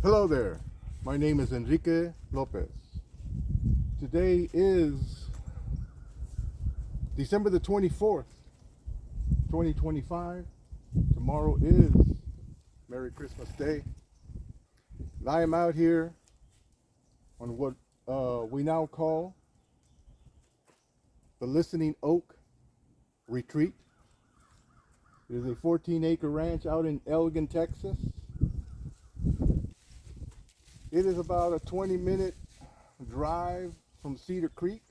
Hello there. My name is Enrique Lopez. Today is December the 24th, 2025. Tomorrow is Merry Christmas Day. And I am out here on what we now call the Listening Oak Retreat. It is a 14-acre ranch out in Elgin, Texas. It is about a 20-minute drive from Cedar Creek,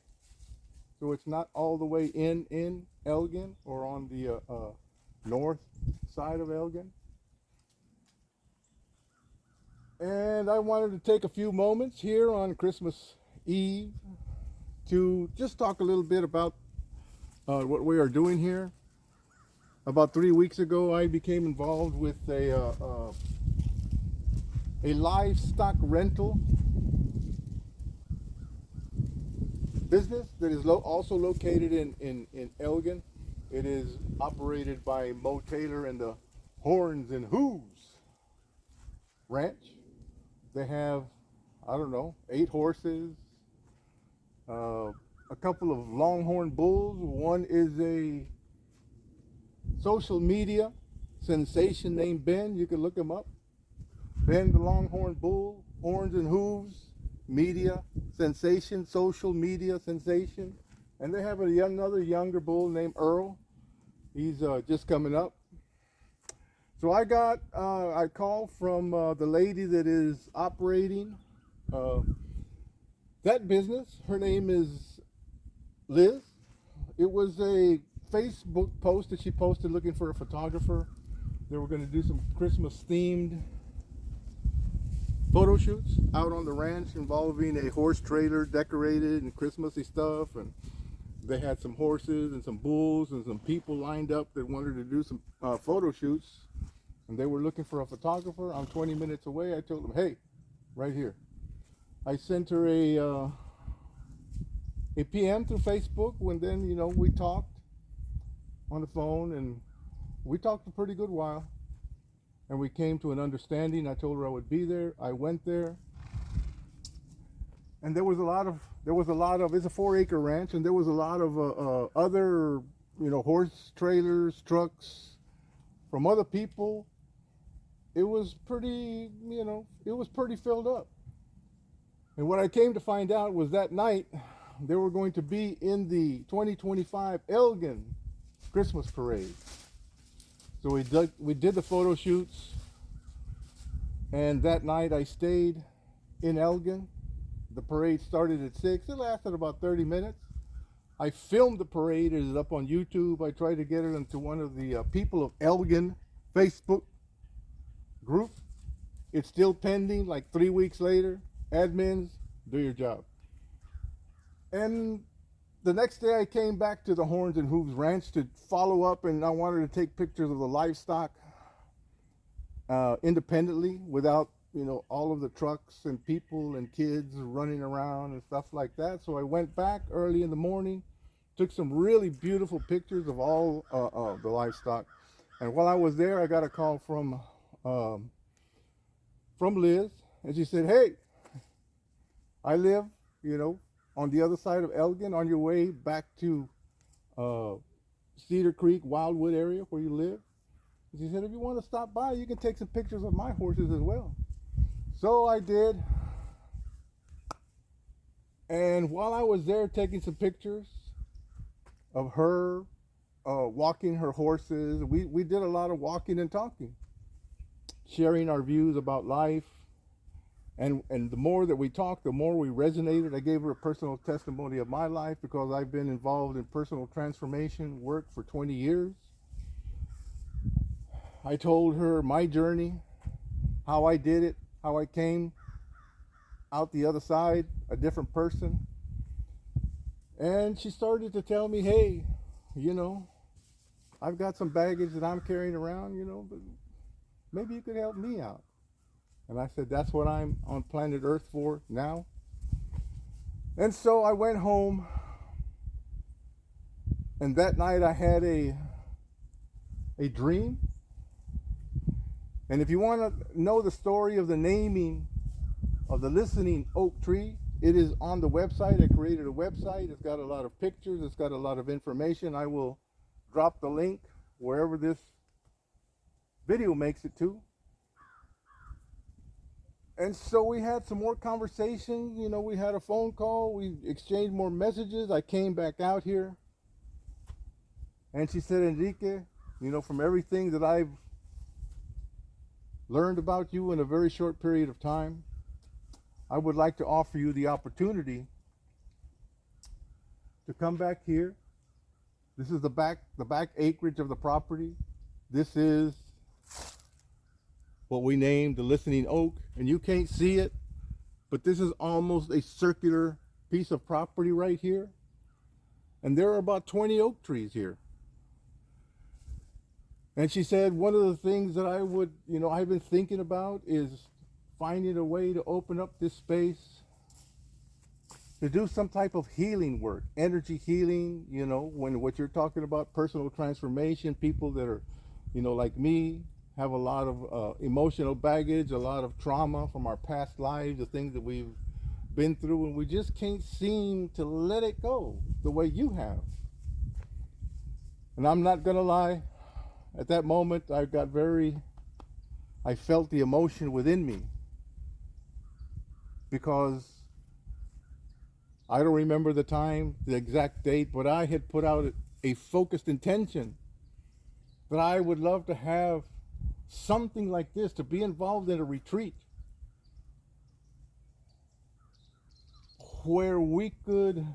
so it's not all the way in Elgin or on the north side of Elgin. And I wanted to take a few moments here on Christmas Eve to just talk a little bit about what we are doing here. About 3 weeks ago, I became involved with a livestock rental business that is also located in Elgin. It is operated by Mo Taylor and the Horns and Hooves Ranch. They have, 8 horses, a couple of longhorn bulls. One is a social media sensation named Ben. You can look him up. Ben the Longhorn Bull, Horns and Hooves, media sensation, social media sensation. And they have another younger bull named Earl. He's just coming up. So I got a call from the lady that is operating that business. Her name is Liz. It was a Facebook post that she posted looking for a photographer. They were going to do some Christmas themed photo shoots out on the ranch involving a horse trailer decorated and Christmassy stuff, and they had some horses and some bulls and some people lined up that wanted to do some photo shoots, and they were looking for a photographer. I'm 20 minutes away. I told them, hey, right here. I sent her a PM through Facebook, and then we talked on the phone, and we talked a pretty good while. And we came to an understanding. I told her I would be there. I went there, and there was a lot of it's a 4-acre ranch, and there was a lot of other horse trailers, trucks from other people. It was pretty filled up. And what I came to find out was that night they were going to be in the 2025 Elgin Christmas parade. So we did the photo shoots, and that night I stayed in Elgin. The parade started at 6. It lasted about 30 minutes. I filmed the parade. It is up on YouTube. I tried to get it into one of the People of Elgin Facebook group. It's still pending, like 3 weeks later. Admins, do your job. And the next day I came back to the Horns and Hooves Ranch to follow up, and I wanted to take pictures of the livestock independently without, all of the trucks and people and kids running around and stuff like that. So I went back early in the morning, took some really beautiful pictures of all the livestock. And while I was there, I got a call from Liz, and she said, hey, I live, on the other side of Elgin, on your way back to Cedar Creek, Wildwood area where you live. And she said, if you want to stop by, you can take some pictures of my horses as well. So I did. And while I was there taking some pictures of her walking her horses, we did a lot of walking and talking, sharing our views about life. And the more that we talked, the more we resonated. I gave her a personal testimony of my life because I've been involved in personal transformation work for 20 years. I told her my journey, how I did it, how I came out the other side, a different person. And she started to tell me, hey, I've got some baggage that I'm carrying around, but maybe you could help me out. And I said, that's what I'm on planet Earth for now. And so I went home, and that night I had a dream And if you want to know the story of the naming of the listening oak tree, it is on the website. I created a website. It's got a lot of pictures. It's got a lot of information. I will drop the link wherever this video makes it to. And so we had some more conversations. You know, we had a phone call. We exchanged more messages. I came back out here. And she said, Enrique, you know, from everything that I've learned about you in a very short period of time, I would like to offer you the opportunity to come back here. This is the back acreage of the property. This is what we named the listening oak, and you can't see it, but this is almost a circular piece of property right here. And there are about 20 oak trees here. And she said, one of the things that I've been thinking about is finding a way to open up this space to do some type of healing work, energy healing, you know, when what you're talking about, personal transformation, people that are, you know, like me, have a lot of emotional baggage, a lot of trauma from our past lives, the things that we've been through, and we just can't seem to let it go the way you have. And I'm not gonna lie, at that moment I felt the emotion within me, because I don't remember the time, the exact date, but I had put out a focused intention that I would love to have something like this, to be involved in a retreat where we could,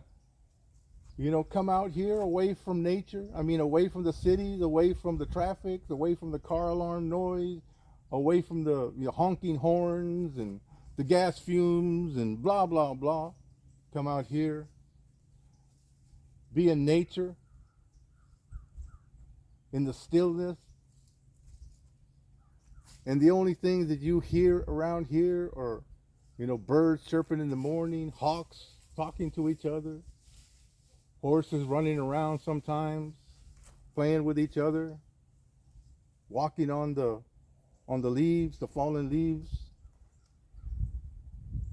you know, come out here away from nature. I mean, away from the cities, away from the traffic, away from the car alarm noise, away from the honking horns and the gas fumes and blah, blah, blah. Come out here, be in nature, in the stillness. And the only things that you hear around here are, you know, birds chirping in the morning, hawks talking to each other, horses running around sometimes, playing with each other, walking on the leaves, the fallen leaves.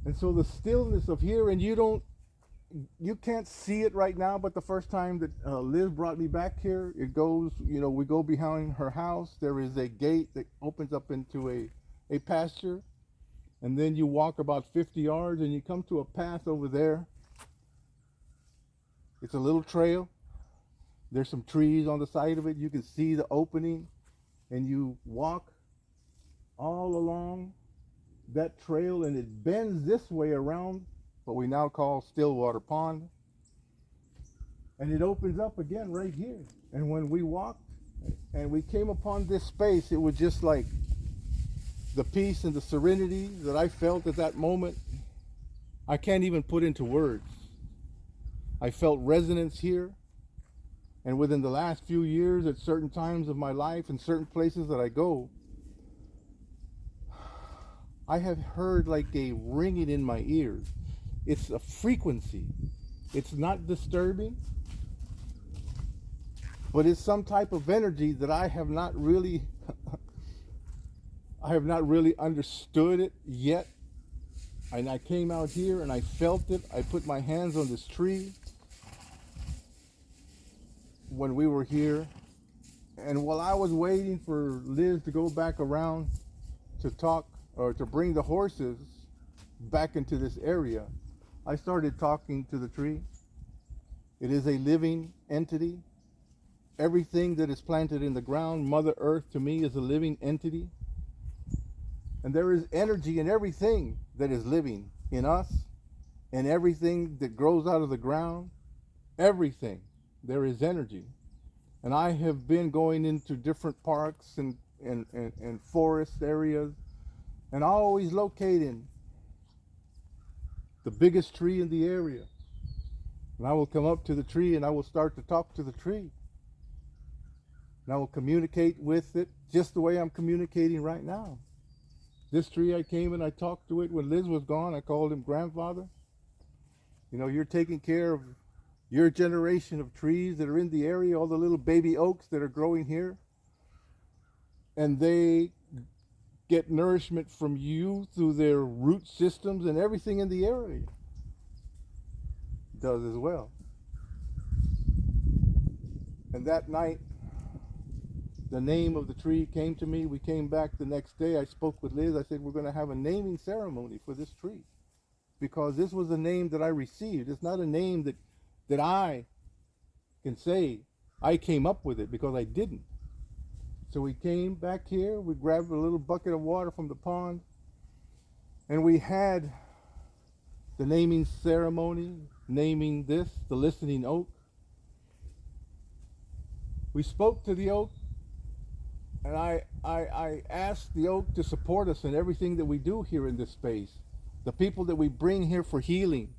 And so the stillness of here, and you can't see it right now, but the first time that Liz brought me back here, it goes, you know, we go behind her house. There is a gate that opens up into a pasture. And then you walk about 50 yards and you come to a path over there. It's a little trail. There's some trees on the side of it. You can see the opening, and you walk all along that trail, and it bends this way around what we now call Stillwater Pond, and it opens up again right here. And when we walked and we came upon this space, it was just like the peace and the serenity that I felt at that moment, I can't even put into words. I felt resonance here, and within the last few years, at certain times of my life and certain places that I go, I have heard like a ringing in my ears. It's a frequency. It's not disturbing, but it's some type of energy that I have not really understood it yet. And I came out here and I felt it. I put my hands on this tree when we were here. And while I was waiting for Liz to go back around to talk, or to bring the horses back into this area, I started talking to the tree. It is a living entity. Everything that is planted in the ground, Mother Earth to me is a living entity. And there is energy in everything that is living in us, and everything that grows out of the ground, everything, there is energy. And I have been going into different parks and forest areas, and always locating the biggest tree in the area. And I will come up to the tree and I will start to talk to the tree. And I will communicate with it just the way I'm communicating right now. This tree, I came and I talked to it when Liz was gone. I called him grandfather. You know, you're taking care of your generation of trees that are in the area, all the little baby oaks that are growing here. And they get nourishment from you through their root systems, and everything in the area does as well. And that night, the name of the tree came to me. We came back the next day. I spoke with Liz. I said, we're going to have a naming ceremony for this tree, because this was a name that I received. It's not a name that I can say I came up with it, because I didn't. So we came back here, we grabbed a little bucket of water from the pond, and we had the naming ceremony, naming this, the listening oak. We spoke to the oak, and I asked the oak to support us in everything that we do here in this space. The people that we bring here for healing,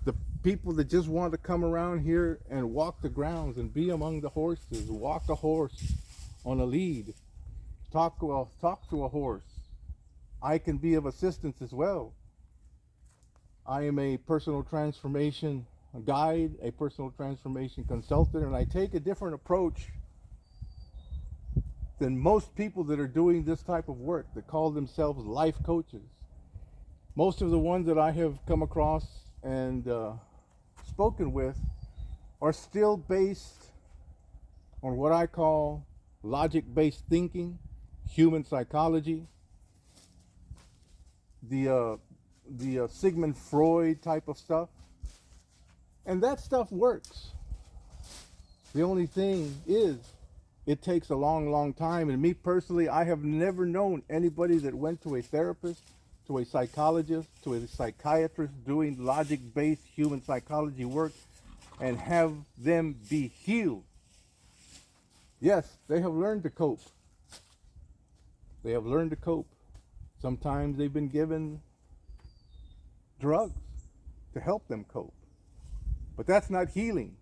the people that just want to come around here and walk the grounds and be among the horses, walk a horse on a lead, talk to a horse. I can be of assistance as well. I am a personal transformation guide, a personal transformation consultant, and I take a different approach than most people that are doing this type of work, that call themselves life coaches. Most of the ones that I have come across and spoken with are still based on what I call logic-based thinking, human psychology, the Sigmund Freud type of stuff. And that stuff works. The only thing is, it takes a long, long time. And me personally, I have never known anybody that went to a therapist, to a psychologist, to a psychiatrist doing logic-based human psychology work and have them be healed. Yes, they have learned to cope. They have learned to cope. Sometimes they've been given drugs to help them cope. But that's not healing.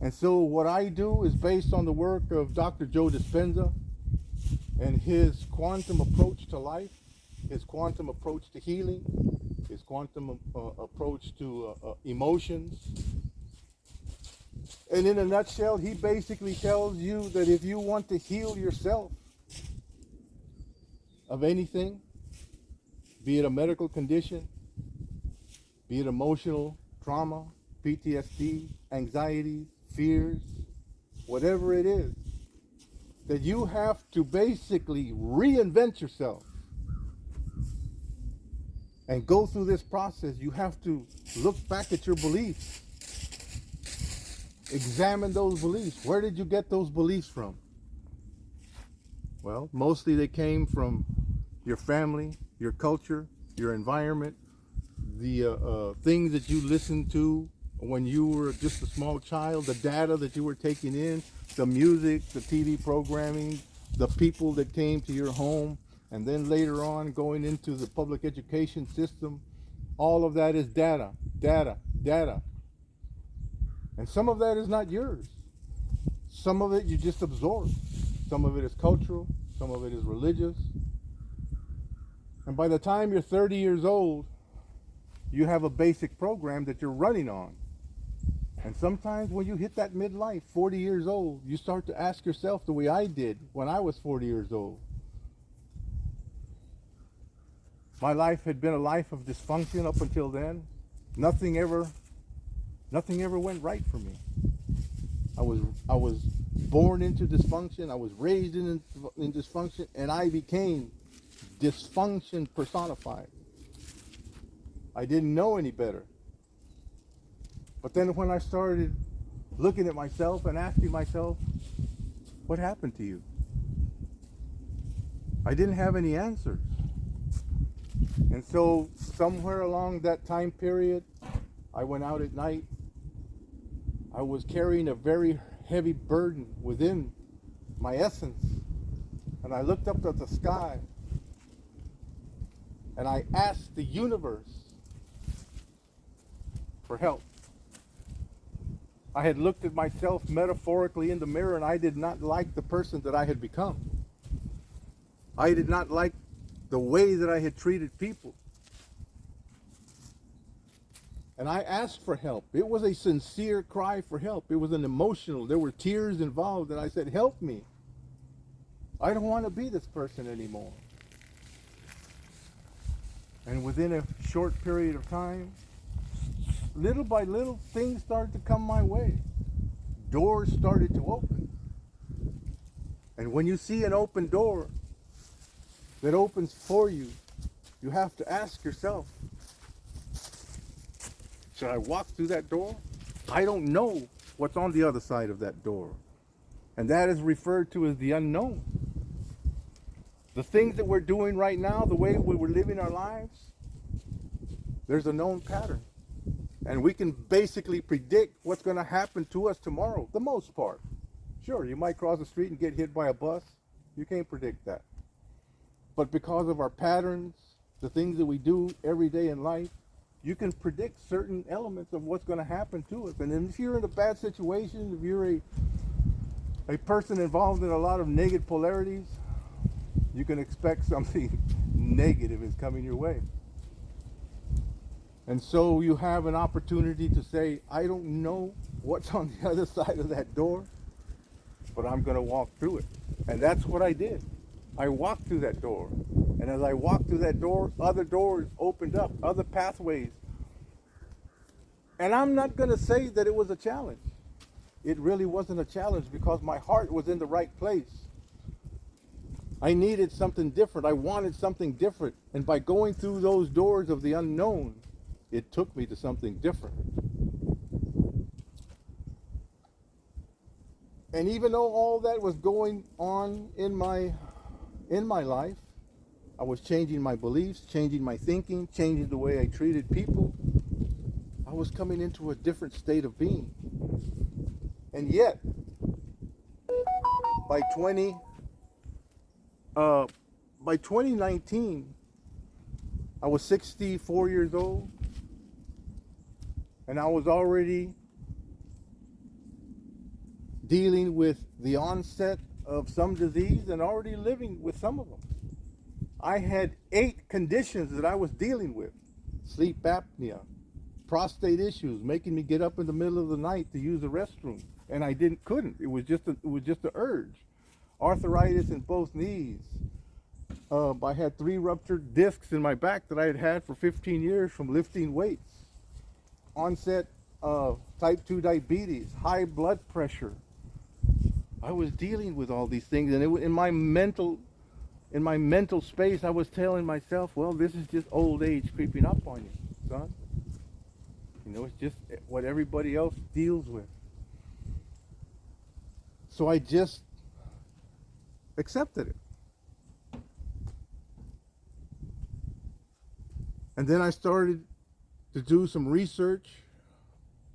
And so what I do is based on the work of Dr. Joe Dispenza and his quantum approach to life, his quantum approach to healing, his quantum approach to emotions. And in a nutshell, he basically tells you that if you want to heal yourself of anything, be it a medical condition, be it emotional trauma, PTSD, anxiety, fears, whatever it is, that you have to basically reinvent yourself and go through this process. You have to look back at your beliefs, examine those beliefs. Where did you get those beliefs from? Well, mostly they came from your family, your culture, your environment, the things that you listened to when you were just a small child, the data that you were taking in, the music, the TV programming, the people that came to your home, and then later on going into the public education system. All of that is data, data, data. And some of that is not yours. Some of it you just absorb. Some of it is cultural, some of it is religious. And by the time you're 30 years old, you have a basic program that you're running on. And sometimes when you hit that midlife, 40 years old, you start to ask yourself the way I did when I was 40 years old. My life had been a life of dysfunction up until then. Nothing ever went right for me. I was born into dysfunction. I was raised in dysfunction, and I became dysfunction personified. I didn't know any better. But then when I started looking at myself and asking myself, what happened to you? I didn't have any answers. And so somewhere along that time period, I went out at night. I was carrying a very heavy burden within my essence. And I looked up at the sky and I asked the universe for help. I had looked at myself metaphorically in the mirror, and I did not like the person that I had become. I did not like the way that I had treated people. And I asked for help. It was a sincere cry for help. It was an emotional, there were tears involved, and I said, help me. I don't want to be this person anymore. And within a short period of time, little by little, things started to come my way. Doors started to open. And when you see an open door that opens for you, you have to ask yourself, should I walk through that door? I don't know what's on the other side of that door. And that is referred to as the unknown. The things that we're doing right now, the way we're living our lives, there's a known pattern. And we can basically predict what's going to happen to us tomorrow, the most part. Sure, you might cross the street and get hit by a bus. You can't predict that. But because of our patterns, the things that we do every day in life, you can predict certain elements of what's going to happen to us. And if you're in a bad situation, if you're a person involved in a lot of negative polarities, you can expect something negative is coming your way. And so you have an opportunity to say, I don't know what's on the other side of that door, but I'm going to walk through it. And that's what I did. I walked through that door. And as I walked through that door, other doors opened up, other pathways. And I'm not going to say that it was a challenge. It really wasn't a challenge because my heart was in the right place. I needed something different. I wanted something different. And by going through those doors of the unknown, it took me to something different. And even though all that was going on in my life, I was changing my beliefs, changing my thinking, changing the way I treated people. I was coming into a different state of being. And yet, by 2019, I was 64 years old, and I was already dealing with the onset of some disease and already living with some of them. I had 8 conditions that I was dealing with. Sleep apnea, prostate issues, making me get up in the middle of the night to use the restroom. And I couldn't. It was just an urge. Arthritis in both knees. I had 3 ruptured discs in my back that I had had for 15 years from lifting weights. Onset of type 2 diabetes, high blood pressure. I was dealing with all these things, and in my mental space, I was telling myself, well, this is just old age creeping up on you, son. You know, it's just what everybody else deals with. So I just accepted it. And then I started to do some research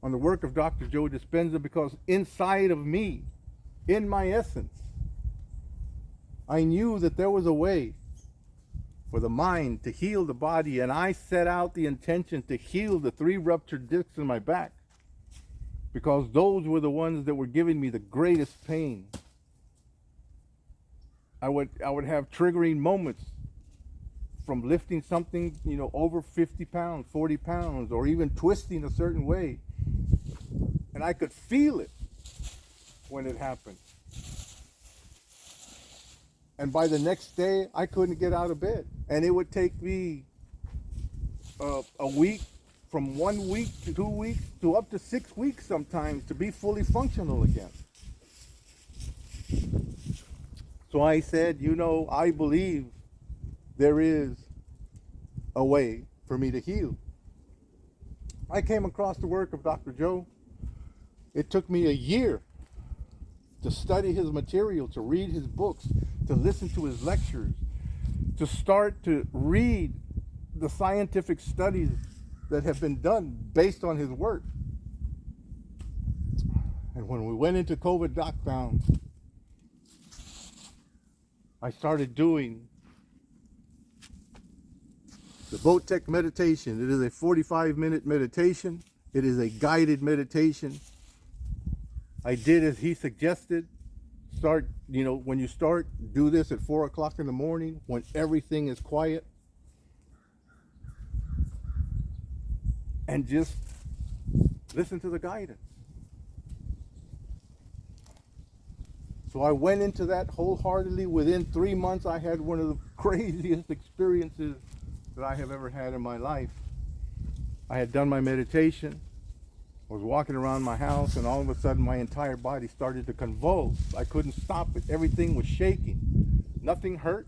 on the work of Dr. Joe Dispenza, because inside of me, in my essence, I knew that there was a way for the mind to heal the body, and I set out the intention to heal the 3 ruptured discs in my back, because those were the ones that were giving me the greatest pain. I would have triggering moments from lifting something, over 50 pounds, 40 pounds, or even twisting a certain way. And I could feel it when it happened. And by the next day, I couldn't get out of bed. And it would take me a week, from 1 week to 2 weeks to up to 6 weeks sometimes, to be fully functional again. So I said, I believe there is a way for me to heal. I came across the work of Dr. Joe. It took me a year to study his material, to read his books, to listen to his lectures, to start to read the scientific studies that have been done based on his work. And when we went into COVID lockdown, I started doing the Votech meditation. It is a 45-minute meditation. It is a guided meditation. I did as he suggested. When you start, do this at 4 o'clock in the morning when everything is quiet. And just listen to the guidance. So I went into that wholeheartedly. Within 3 months, I had one of the craziest experiences that I have ever had in my life. I had done my meditation. I was walking around my house, and all of a sudden my entire body started to convulse. I couldn't stop it. Everything was shaking. Nothing hurt.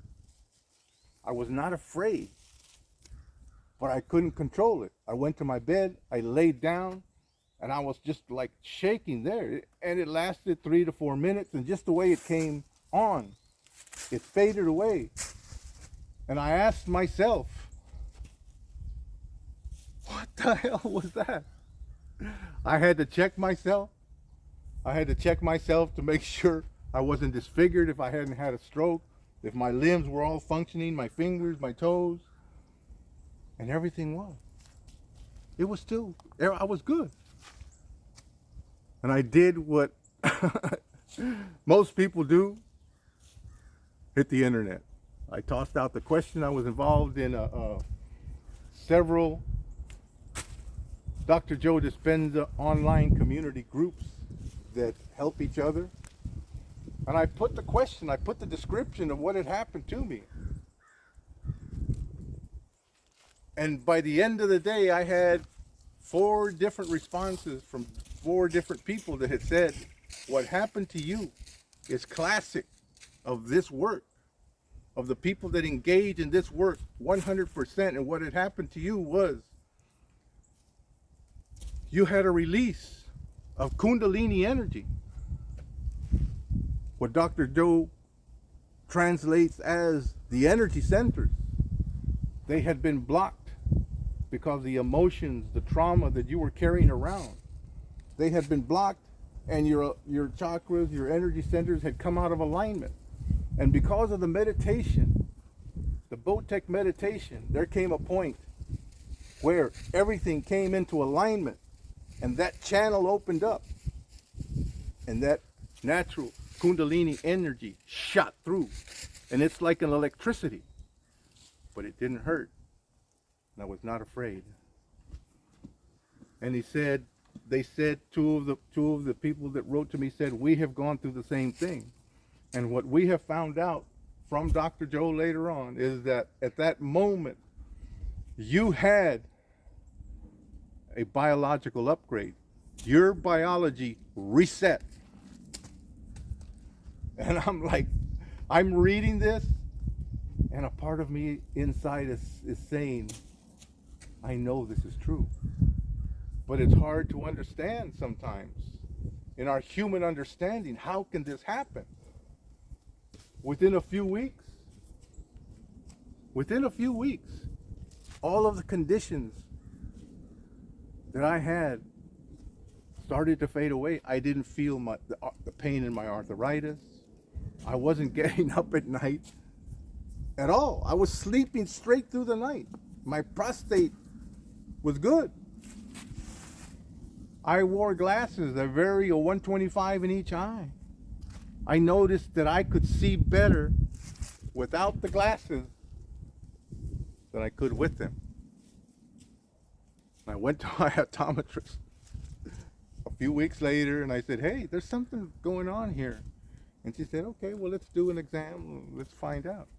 I was not afraid, but I couldn't control it. I went to my bed, I laid down, and I was just like shaking there. And it lasted 3 to 4 minutes, and just the way it came on, it faded away. And I asked myself, what the hell was that? I had to check myself. I had to check myself to make sure I wasn't disfigured, if I hadn't had a stroke, if my limbs were all functioning, my fingers, my toes, and everything was. It was still, I was good. And I did what most people do, hit the internet. I tossed out the question. I was involved in several Dr. Joe Dispenza online community groups that help each other. And I put the question, I put the description of what had happened to me. And by the end of the day, I had 4 different responses from 4 different people that had said, what happened to you is classic of this work, of the people that engage in this work 100%. And what had happened to you was you had a release of Kundalini energy, what Dr. Joe translates as the energy centers. They had been blocked because the emotions, the trauma that you were carrying around, they had been blocked, and your chakras, your energy centers had come out of alignment. And because of the meditation, the Botech meditation, there came a point where everything came into alignment, and that channel opened up, and that natural Kundalini energy shot through, and it's like an electricity, but it didn't hurt, and I was not afraid. And they said two of the people that wrote to me said, we have gone through the same thing. And what we have found out from Dr. Joe later on is that at that moment, you had a biological upgrade. Your biology reset. And I'm like, I'm reading this, and a part of me inside is saying, I know this is true. But it's hard to understand sometimes. In our human understanding, how can this happen? Within a few weeks, all of the conditions that I had started to fade away. I didn't feel the pain in my arthritis. I wasn't getting up at night at all. I was sleeping straight through the night. My prostate was good. I wore glasses, a 125 in each eye. I noticed that I could see better without the glasses than I could with them. I went to my optometrist a few weeks later, and I said, hey, there's something going on here. And she said, okay, well, let's do an exam. Let's find out.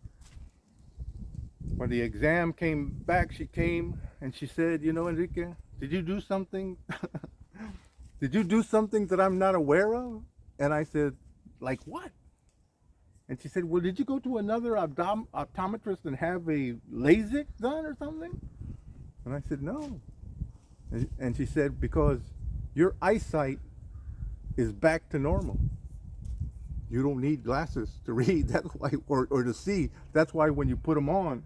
When the exam came back, she came and she said, you know, Enrique, did you do something? Did you do something that I'm not aware of? And I said, like what? And she said, well, did you go to another optometrist and have a LASIK done or something? And I said, no. And she said, because your eyesight is back to normal. You don't need glasses to read, that's why, or to see. That's why when you put them on,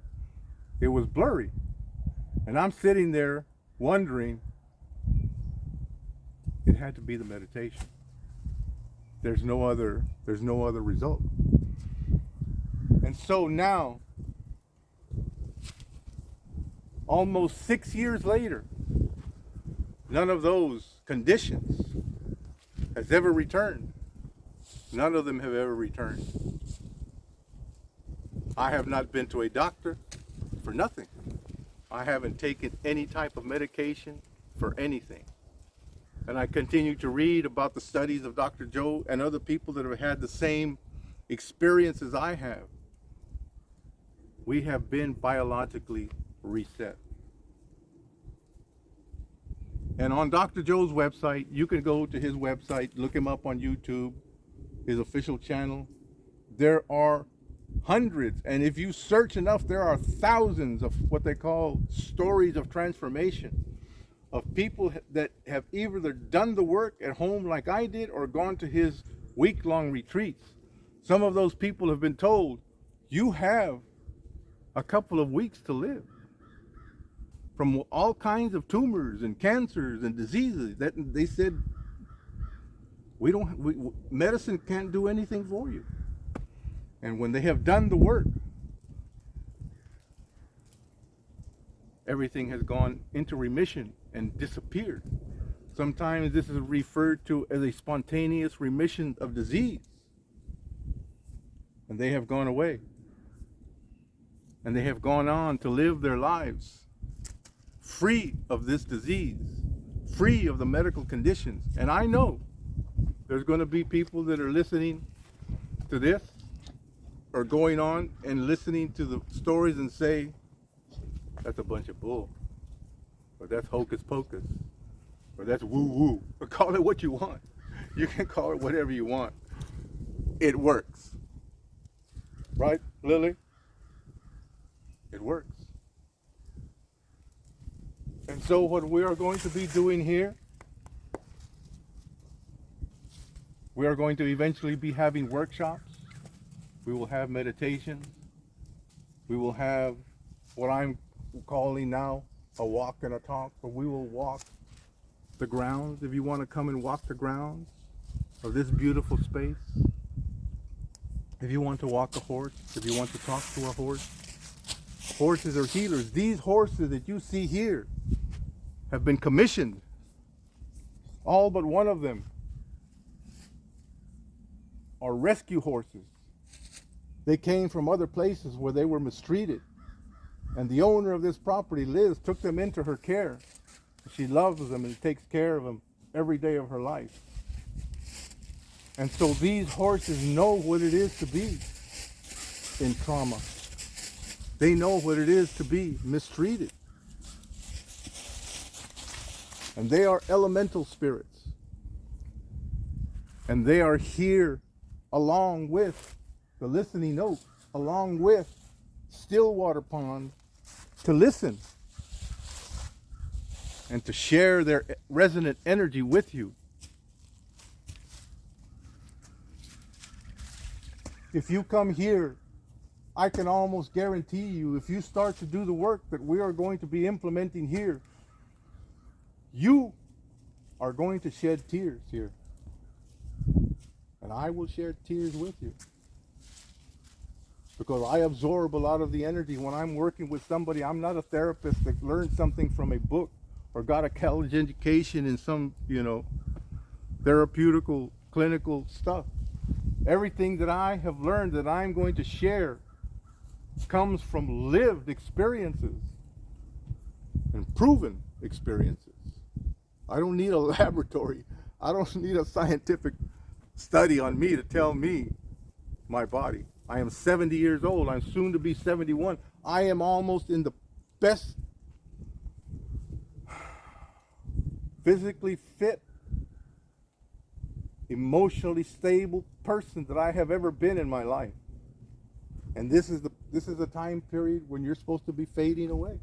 it was blurry. And I'm sitting there wondering, it had to be the meditation. There's no other result. And so now, almost 6 years later, none of those conditions has ever returned. None of them have ever returned. I have not been to a doctor for nothing. I haven't taken any type of medication for anything. and I continue to read about the studies of Dr. Joe and other people that have had the same experience as I have, we have been biologically reset. And on Dr. Joe's website, you can go to his website, look him up on YouTube, his official channel. There are hundreds, and if you search enough, there are thousands of what they call stories of transformation, of people that have either done the work at home like I did or gone to his week-long retreats. Some of those people have been told, you have a couple of weeks to live from all kinds of tumors and cancers and diseases that they said, medicine can't do anything for you. And when they have done the work, everything has gone into remission and disappeared. Sometimes this is referred to as a spontaneous remission of disease. And they have gone away. And they have gone on to live their lives free of this disease, free of the medical conditions. And I know there's going to be people that are listening to this or going on and listening to the stories and say, that's a bunch of bull, or that's hocus pocus, or that's woo woo, or call it what you want. You can call it whatever you want. It works. Right, Lily? It works. And so what we are going to be doing here, we are going to eventually be having workshops. We will have meditations. We will have what I'm calling now a walk and a talk, where we will walk the grounds. If you want to come and walk the grounds of this beautiful space, if you want to walk a horse, if you want to talk to a horse, horses are healers. These horses that you see here have been commissioned, all but one of them are rescue horses. They came from other places where they were mistreated. And the owner of this property, Liz, took them into her care. She loves them and takes care of them every day of her life. And so these horses know what it is to be in trauma. They know what it is to be mistreated. And they are elemental spirits. And they are here along with the listening oak, along with Stillwater Pond, to listen and to share their resonant energy with you. If you come here, I can almost guarantee you, if you start to do the work that we are going to be implementing here, you are going to shed tears here. And I will share tears with you. Because I absorb a lot of the energy when I'm working with somebody. I'm not a therapist that learned something from a book or got a college education in some, therapeutical, clinical stuff. Everything that I have learned that I'm going to share comes from lived experiences and proven experiences. I don't need a laboratory. I don't need a scientific study on me to tell me my body. I am 70 years old. I'm soon to be 71. I am almost in the best physically fit, emotionally stable person that I have ever been in my life. And this is the time period when you're supposed to be fading away.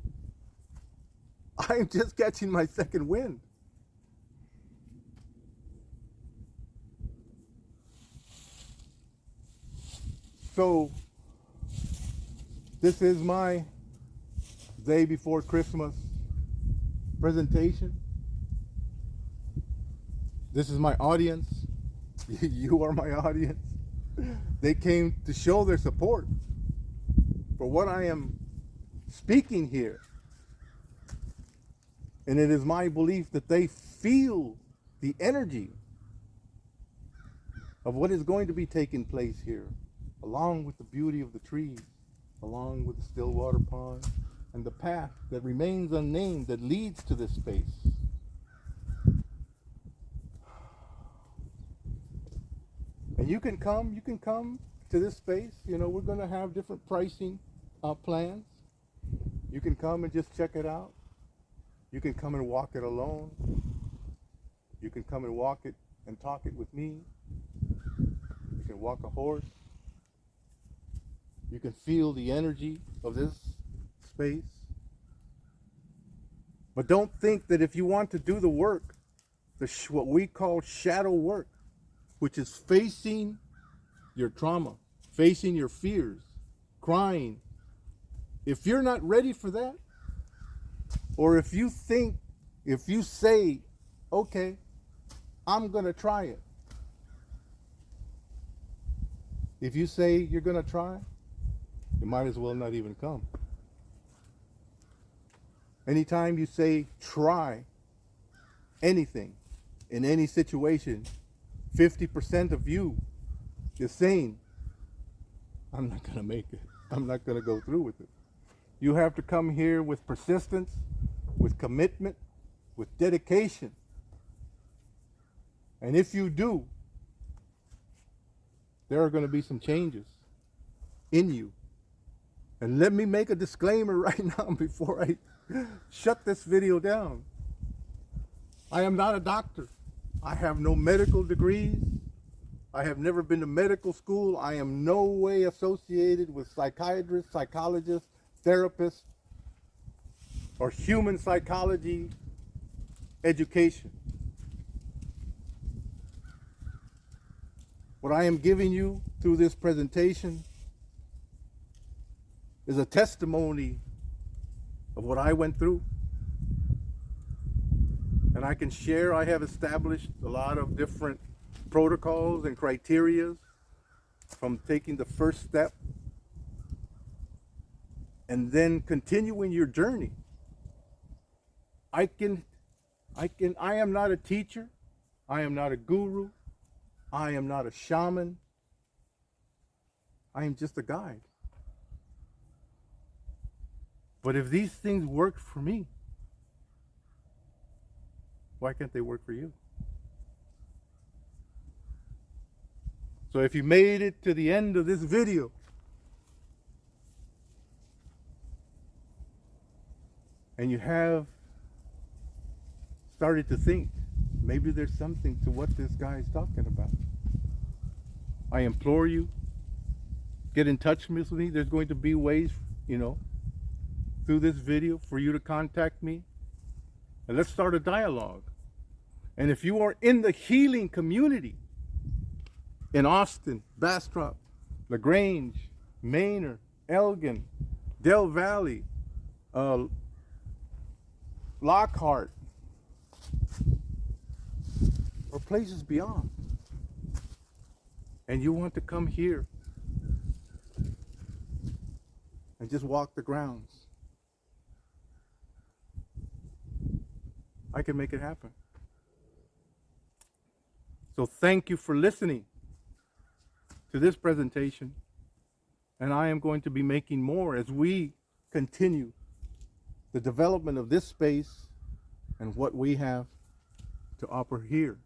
I'm just catching my second wind. So, this is my day before Christmas presentation. This is my audience. You are my audience. They came to show their support for what I am speaking here. And it is my belief that they feel the energy of what is going to be taking place here, along with the beauty of the trees, along with the Stillwater Pond, and the path that remains unnamed that leads to this space. And you can come to this space. You know, we're going to have different pricing plans. You can come and just check it out. You can come and walk it alone. You can come and walk it and talk it with me. You can walk a horse. You can feel the energy of this space. But don't think that if you want to do the work, what we call shadow work, which is facing your trauma, facing your fears, crying, if you're not ready for that, or if you say, okay, I'm going to try it. If you say you're going to try, you might as well not even come. Anytime you say try anything in any situation, 50% of you is saying, I'm not going to make it. I'm not going to go through with it. You have to come here with persistence, with commitment, with dedication. And if you do, there are going to be some changes in you. And let me make a disclaimer right now before I shut this video down. I am not a doctor. I have no medical degrees. I have never been to medical school. I am no way associated with psychiatrists, psychologists, therapists, or human psychology education. What I am giving you through this presentation is a testimony of what I went through. And I can share, I have established a lot of different protocols and criteria from taking the first step and then continuing your journey. I am not a teacher. I am not a guru. I am not a shaman. I am just a guide. But if these things worked for me, why can't they work for you? So if you made it to the end of this video, and you have started to think, maybe there's something to what this guy is talking about, I implore you, get in touch with me. There's going to be ways, through this video for you to contact me. And let's start a dialogue. And if you are in the healing community, in Austin, Bastrop, LaGrange, Maynard, Elgin, Del Valley, Lockhart, or places beyond, and you want to come here and just walk the grounds, I can make it happen. So thank you for listening to this presentation, and I am going to be making more as we continue the development of this space and what we have to offer here